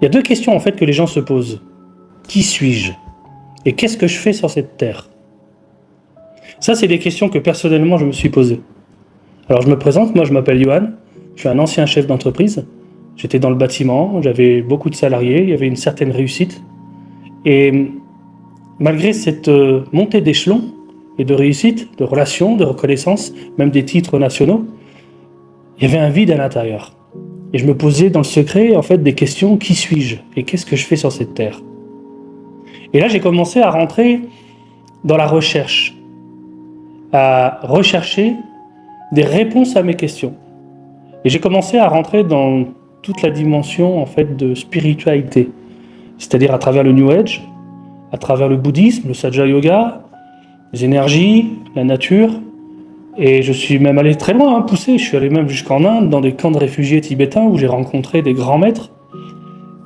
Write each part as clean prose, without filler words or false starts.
Il y a deux questions en fait que les gens se posent. Qui suis-je? Et qu'est-ce que je fais sur cette terre? Ça, c'est des questions que personnellement je me suis posées. Alors je me présente, moi je m'appelle Johan, je suis un ancien chef d'entreprise. J'étais dans le bâtiment, j'avais beaucoup de salariés, il y avait une certaine réussite. Et malgré cette montée d'échelon et de réussite, de relations, de reconnaissance, même des titres nationaux, il y avait un vide à l'intérieur. Et je me posais dans le secret en fait des questions, qui suis-je et qu'est-ce que je fais sur cette terre? Et là j'ai commencé à rentrer dans la recherche, à rechercher des réponses à mes questions. Et j'ai commencé à rentrer dans toute la dimension en fait de spiritualité, c'est-à-dire à travers le New Age, à travers le bouddhisme, le Saja Yoga, les énergies, la nature. Et je suis même allé très loin, poussé. Je suis allé même jusqu'en Inde, dans des camps de réfugiés tibétains où j'ai rencontré des grands maîtres.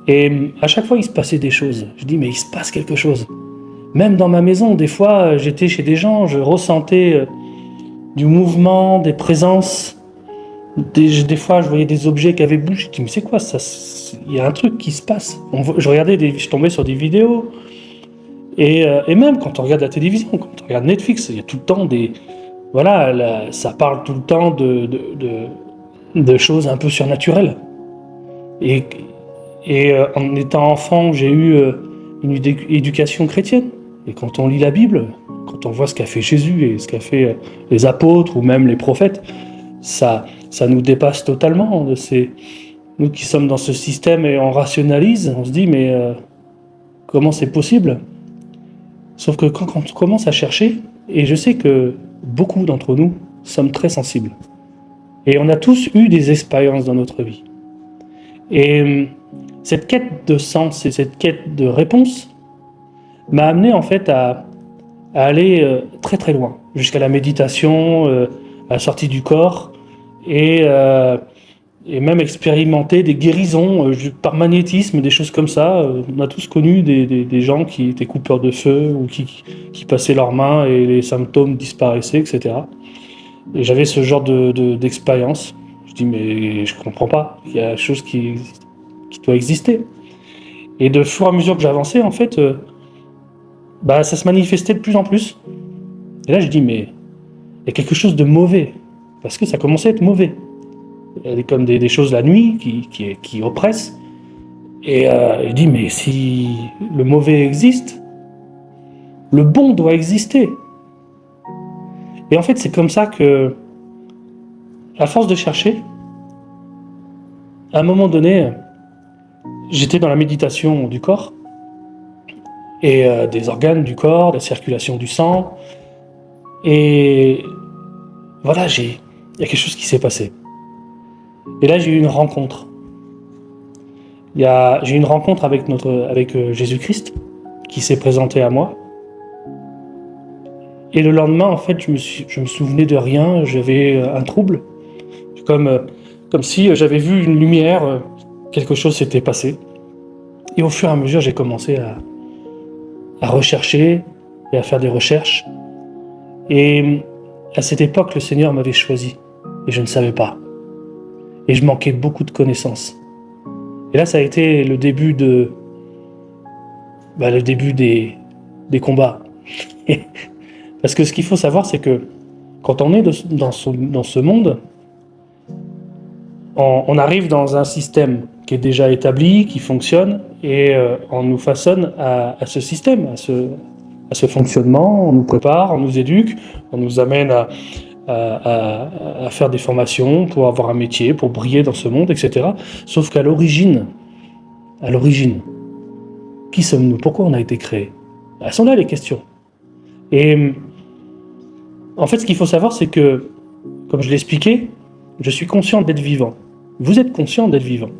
Et à chaque fois, il se passait des choses. Je dis, mais il se passe quelque chose. Même dans ma maison, des fois, j'étais chez des gens, je ressentais du mouvement, des présences. Des fois, je voyais des objets qui avaient bougé. Je dis, mais c'est quoi ça? Il y a un truc qui se passe. Je tombais sur des vidéos. Et même quand on regarde la télévision, quand on regarde Netflix, il y a tout le temps des... Voilà, ça parle tout le temps de choses un peu surnaturelles. Et en étant enfant, j'ai eu une éducation chrétienne. Et quand on lit la Bible, quand on voit ce qu'a fait Jésus et ce qu'a fait les apôtres ou même les prophètes, ça nous dépasse totalement. Nous qui sommes dans ce système et on rationalise, on se dit mais comment c'est possible? Sauf que quand on commence à chercher, et je sais que beaucoup d'entre nous sommes très sensibles. Et on a tous eu des expériences dans notre vie. Et cette quête de sens et cette quête de réponse m'a amené en fait à aller très très loin, jusqu'à la méditation, à la sortie du corps, et même expérimenter des guérisons par magnétisme, des choses comme ça. On a tous connu des gens qui étaient coupeurs de feu ou qui passaient leurs mains et les symptômes disparaissaient, etc. Et j'avais ce genre d'expérience. Je dis mais je comprends pas, il y a quelque chose qui doit exister. Et de fur et à mesure que j'avançais, en fait, ça se manifestait de plus en plus. Et là je dis mais il y a quelque chose de mauvais, parce que ça commençait à être mauvais. Il y a comme des choses la nuit qui oppressent. Et je dis, mais si le mauvais existe, le bon doit exister. Et en fait, c'est comme ça que, à force de chercher, à un moment donné, j'étais dans la méditation du corps, et des organes du corps, la circulation du sang. Et voilà, il y a quelque chose qui s'est passé. Et là, j'ai eu une rencontre. J'ai eu une rencontre avec Jésus-Christ qui s'est présenté à moi. Et le lendemain, en fait, je me souvenais de rien. J'avais un trouble, comme si j'avais vu une lumière. Quelque chose s'était passé. Et au fur et à mesure, j'ai commencé à rechercher et à faire des recherches. Et à cette époque, le Seigneur m'avait choisi. Et je ne savais pas. Et je manquais beaucoup de connaissances. Et là, ça a été le début des combats. Parce que ce qu'il faut savoir, c'est que quand on est dans ce monde, on arrive dans un système qui est déjà établi, qui fonctionne, et on nous façonne à ce système, à ce fonctionnement. On nous prépare, on nous éduque, on nous amène à faire des formations pour avoir un métier, pour briller dans ce monde, etc. Sauf qu'à l'origine, qui sommes-nous? Pourquoi on a été créés? Elles sont là les questions. Et en fait, ce qu'il faut savoir, c'est que, comme je l'ai expliqué, je suis conscient d'être vivant. Vous êtes conscient d'être vivant.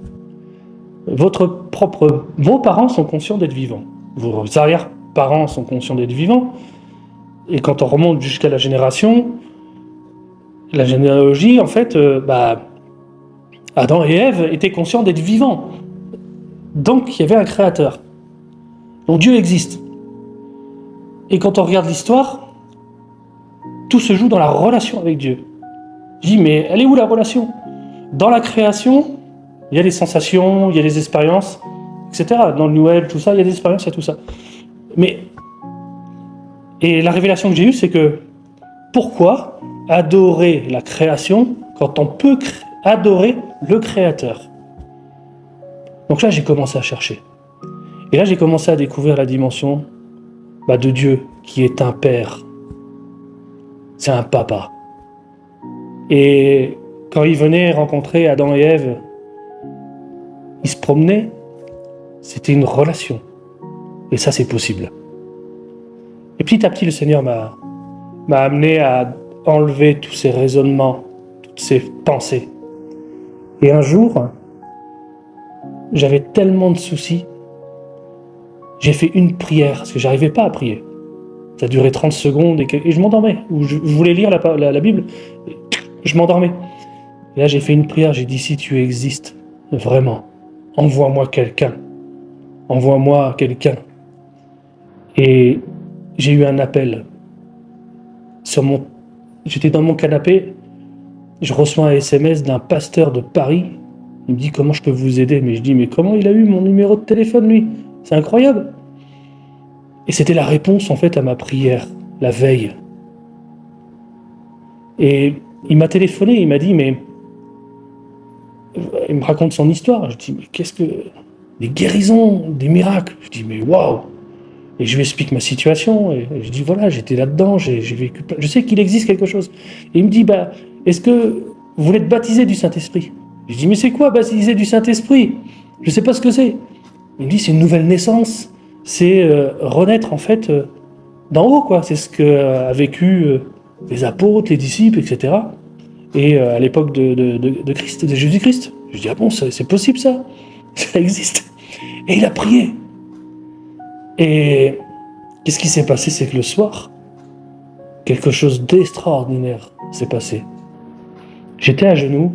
Vos parents sont conscients d'être vivants. Vos arrière-parents sont conscients d'être vivants. Et quand on remonte jusqu'à la généalogie, en fait, Adam et Ève étaient conscients d'être vivants. Donc, il y avait un créateur. Donc, Dieu existe. Et quand on regarde l'histoire, tout se joue dans la relation avec Dieu. Je dis, mais elle est où la relation? Dans la création, il y a des sensations, il y a des expériences. etc. Dans le New Age, tout ça, il y a des expériences, il y a tout ça. Et la révélation que j'ai eue, c'est que pourquoi adorer la création quand on peut adorer le Créateur? Donc là, j'ai commencé à chercher. Et là, j'ai commencé à découvrir la dimension de Dieu, qui est un Père. C'est un papa. Et quand il venait rencontrer Adam et Ève, il se promenait, c'était une relation. Et ça, c'est possible. Et petit à petit, le Seigneur m'a amené à enlever tous ces raisonnements, toutes ces pensées. Et un jour, j'avais tellement de soucis, j'ai fait une prière, parce que j'arrivais pas à prier. Ça durait 30 secondes et je m'endormais. Ou je voulais lire la Bible, je m'endormais. Et là, j'ai fait une prière, j'ai dit, si tu existes, vraiment, envoie-moi quelqu'un. Envoie-moi quelqu'un. Et j'ai eu un appel. J'étais dans mon canapé, je reçois un SMS d'un pasteur de Paris. Il me dit, comment je peux vous aider? Mais je dis, mais comment il a eu mon numéro de téléphone, lui? C'est incroyable. Et c'était la réponse, en fait, à ma prière, la veille. Et il m'a téléphoné, il m'a dit, mais... Il me raconte son histoire. Je dis, mais qu'est-ce que... Des guérisons, des miracles. Je dis, mais waouh! Et je lui explique ma situation. Et je dis, voilà, j'étais là-dedans, j'ai vécu... Je sais qu'il existe quelque chose. Et il me dit, est-ce que vous voulez être baptisé du Saint-Esprit? Je dis, mais c'est quoi baptiser du Saint-Esprit? Je sais pas ce que c'est. Il me dit, c'est une nouvelle naissance. C'est renaître, en fait, d'en haut, quoi. C'est ce qu'a vécu les apôtres, les disciples, etc. Et à l'époque de Christ, de Jésus-Christ. Je dis, ah bon, c'est possible, ça? Ça existe. Et il a prié. Et qu'est-ce qui s'est passé? C'est que le soir, quelque chose d'extraordinaire s'est passé. J'étais à genoux,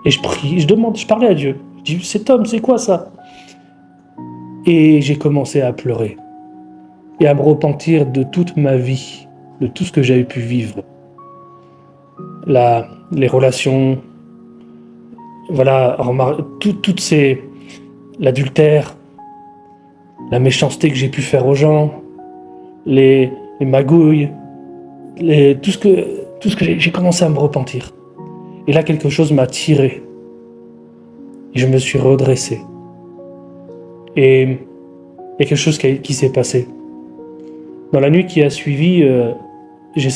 et je prie, je parlais à Dieu. Je dis, cet homme, c'est quoi ça? Et j'ai commencé à pleurer et à me repentir de toute ma vie, de tout ce que j'avais pu vivre. Les relations, voilà, toutes ces... l'adultère, la méchanceté que j'ai pu faire aux gens, les magouilles, tout ce que j'ai commencé à me repentir. Et là, quelque chose m'a tiré. Et je me suis redressé. Et il y a quelque chose qui s'est passé. Dans la nuit qui a suivi, j'ai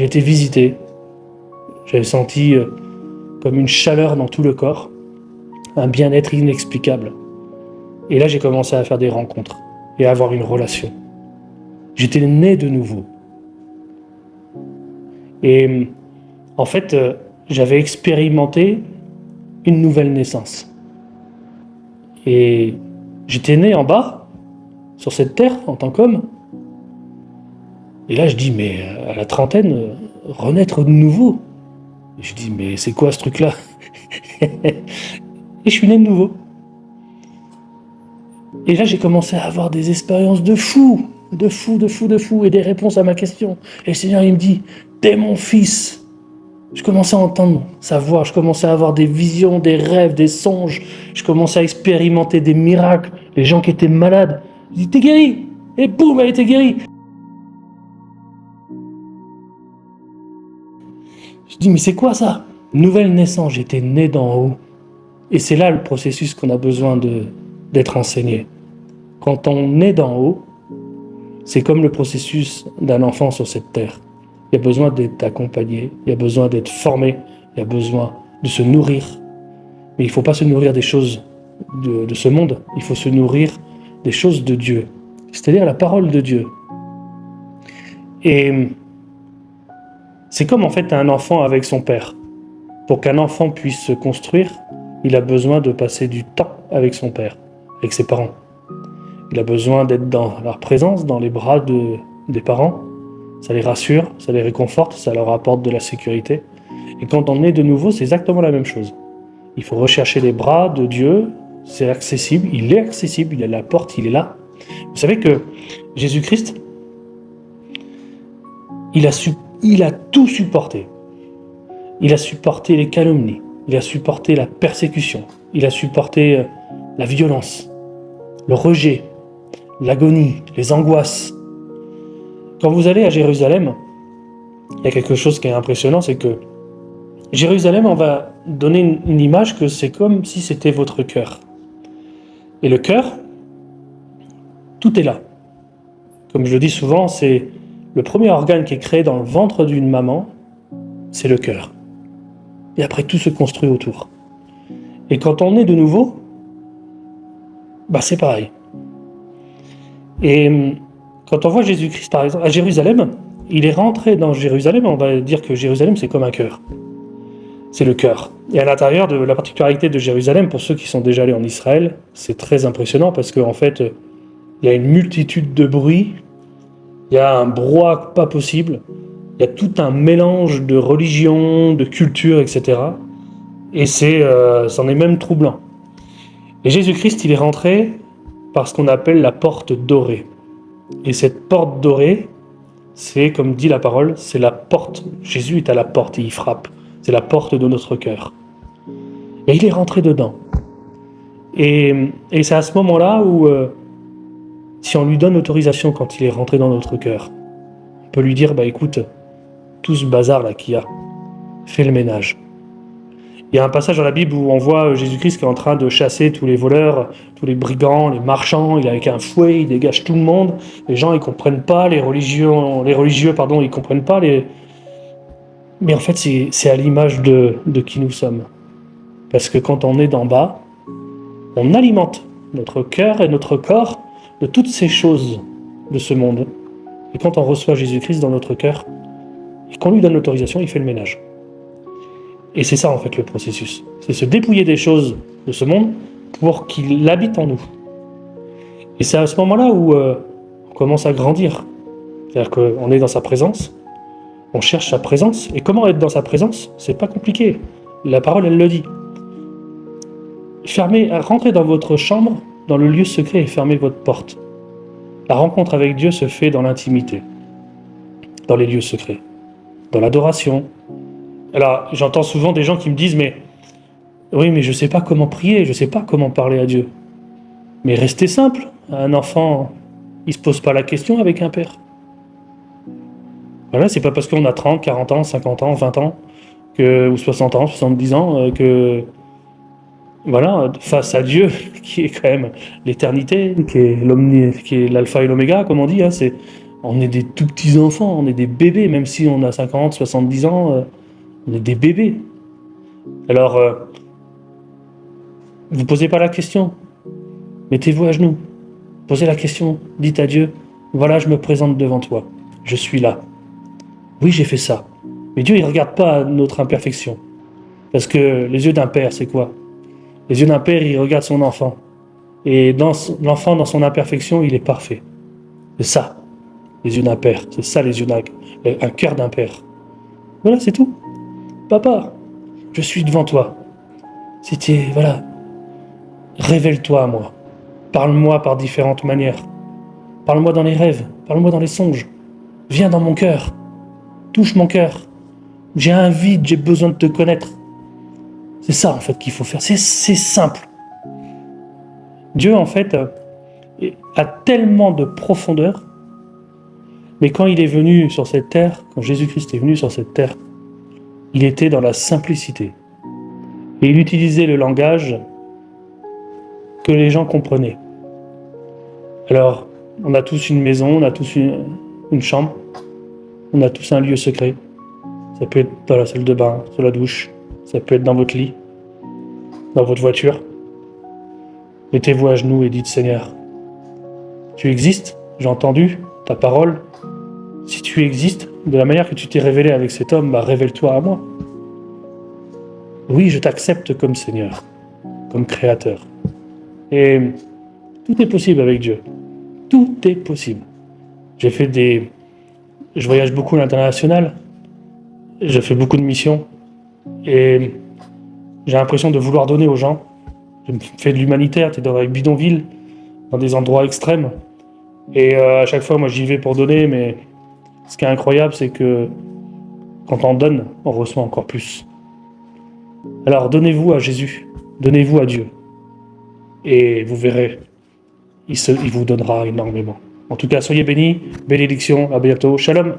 été visité. J'avais senti comme une chaleur dans tout le corps, un bien-être inexplicable. Et là, j'ai commencé à faire des rencontres et à avoir une relation. J'étais né de nouveau. Et en fait, j'avais expérimenté une nouvelle naissance. Et j'étais né en bas, sur cette terre, en tant qu'homme. Et là, je dis, mais à la trentaine, renaître de nouveau. Et je dis, mais c'est quoi ce truc-là? Et je suis né de nouveau. Et là, j'ai commencé à avoir des expériences de fou, et des réponses à ma question. Et le Seigneur, il me dit, t'es mon fils. Je commençais à entendre sa voix, je commençais à avoir des visions, des rêves, des songes. Je commençais à expérimenter des miracles. Les gens qui étaient malades, je dis, t'es guéri. Et boum, elle était guérie. Je dis, mais c'est quoi ça? Nouvelle naissance, j'étais né d'en haut. Et c'est là le processus qu'on a besoin d'être enseigné. Quand on est d'en haut, c'est comme le processus d'un enfant sur cette terre. Il y a besoin d'être accompagné, il y a besoin d'être formé, il y a besoin de se nourrir. Mais il ne faut pas se nourrir des choses de ce monde, il faut se nourrir des choses de Dieu, c'est-à-dire la parole de Dieu. Et c'est comme en fait un enfant avec son père. Pour qu'un enfant puisse se construire, il a besoin de passer du temps avec son père, avec ses parents. Il a besoin d'être dans leur présence, dans les bras des parents. Ça les rassure, ça les réconforte, ça leur apporte de la sécurité. Et quand on est de nouveau, c'est exactement la même chose. Il faut rechercher les bras de Dieu, c'est accessible, il est accessible, il est à la porte, il est là. Vous savez que Jésus-Christ, il a tout supporté. Il a supporté les calomnies, il a supporté la persécution, il a supporté la violence, le rejet, l'agonie, les angoisses. Quand vous allez à Jérusalem, il y a quelque chose qui est impressionnant, c'est que Jérusalem, on va donner une image que c'est comme si c'était votre cœur. Et le cœur, tout est là. Comme je le dis souvent, c'est le premier organe qui est créé dans le ventre d'une maman, c'est le cœur. Et après, tout se construit autour. Et quand on est de nouveau, c'est pareil. Et quand on voit Jésus-Christ, par exemple, à Jérusalem, il est rentré dans Jérusalem, on va dire que Jérusalem, c'est comme un cœur. C'est le cœur. Et à l'intérieur de la particularité de Jérusalem, pour ceux qui sont déjà allés en Israël, c'est très impressionnant parce qu'en fait, il y a une multitude de bruits, il y a un brouhaha pas possible, il y a tout un mélange de religions, de cultures, etc. Et c'en est même troublant. Et Jésus-Christ, il est rentré par ce qu'on appelle la porte dorée. Et cette porte dorée, c'est, comme dit la parole, c'est la porte. Jésus est à la porte et il frappe. C'est la porte de notre cœur. Et il est rentré dedans. Et c'est à ce moment-là où, si on lui donne l'autorisation quand il est rentré dans notre cœur, on peut lui dire, écoute, tout ce bazar-là qu'il y a, fais le ménage. Il y a un passage dans la Bible où on voit Jésus-Christ qui est en train de chasser tous les voleurs, tous les brigands, les marchands. Il est avec un fouet, il dégage tout le monde. Les gens, ils comprennent pas, les religieux, ils comprennent pas. Mais en fait, c'est à l'image de qui nous sommes. Parce que quand on est d'en bas, on alimente notre cœur et notre corps de toutes ces choses de ce monde. Et quand on reçoit Jésus-Christ dans notre cœur, et qu'on lui donne l'autorisation, il fait le ménage. Et c'est ça en fait le processus. C'est se dépouiller des choses de ce monde pour qu'il habite en nous. Et c'est à ce moment-là où on commence à grandir. C'est-à-dire qu'on est dans sa présence, on cherche sa présence. Et comment être dans sa présence ? C'est pas compliqué. La parole, elle le dit. Rentrez dans votre chambre, dans le lieu secret et fermez votre porte. La rencontre avec Dieu se fait dans l'intimité, dans les lieux secrets, dans l'adoration. Alors, j'entends souvent des gens qui me disent « mais je sais pas comment prier, je sais pas comment parler à Dieu. » Mais restez simple, un enfant, il se pose pas la question avec un père. Voilà, c'est pas parce qu'on a 30, 40 ans, 50 ans, 20 ans, ou 60 ans, 70 ans, que voilà, face à Dieu, qui est quand même l'éternité, qui est l'alpha et l'oméga, comme on dit, on est des tout petits enfants, on est des bébés, même si on a 50, 70 ans, on est des bébés. Alors, vous posez pas la question, mettez-vous à genoux, posez la question, dites à Dieu, voilà, je me présente devant toi, je suis là. Oui, j'ai fait ça. Mais Dieu, il regarde pas notre imperfection. Parce que les yeux d'un père, c'est quoi ? Les yeux d'un père, il regarde son enfant. Et l'enfant, dans son imperfection, il est parfait. C'est ça, les yeux d'un père. C'est ça, les yeux un cœur d'un père. Voilà, c'est tout. Papa, je suis devant toi. Voilà. Révèle-toi à moi. Parle-moi par différentes manières. Parle-moi dans les rêves. Parle-moi dans les songes. Viens dans mon cœur. Touche mon cœur. J'ai un vide, j'ai besoin de te connaître. C'est ça, en fait, qu'il faut faire. C'est simple. Dieu, en fait, a tellement de profondeur. Mais quand il est venu sur cette terre, quand Jésus-Christ est venu sur cette terre, il était dans la simplicité. Et il utilisait le langage que les gens comprenaient. Alors, on a tous une maison, on a tous une chambre, on a tous un lieu secret. Ça peut être dans la salle de bain, sur la douche, ça peut être dans votre lit, dans votre voiture. Mettez-vous à genoux et dites « Seigneur, tu existes, j'ai entendu ta parole. Si tu existes, de la manière que tu t'es révélé avec cet homme, révèle-toi à moi. Oui, je t'accepte comme Seigneur, comme Créateur. » Et tout est possible avec Dieu. Tout est possible. Je voyage beaucoup à l'international. Je fais beaucoup de missions. Et j'ai l'impression de vouloir donner aux gens. Je fais de l'humanitaire, tu es dans les bidonvilles, dans des endroits extrêmes. Et à chaque fois, moi, j'y vais pour donner, mais ce qui est incroyable, c'est que quand on donne, on reçoit encore plus. Alors, donnez-vous à Jésus, donnez-vous à Dieu. et vous verrez, il vous donnera énormément. En tout cas, soyez bénis, bénédictions, à bientôt, shalom.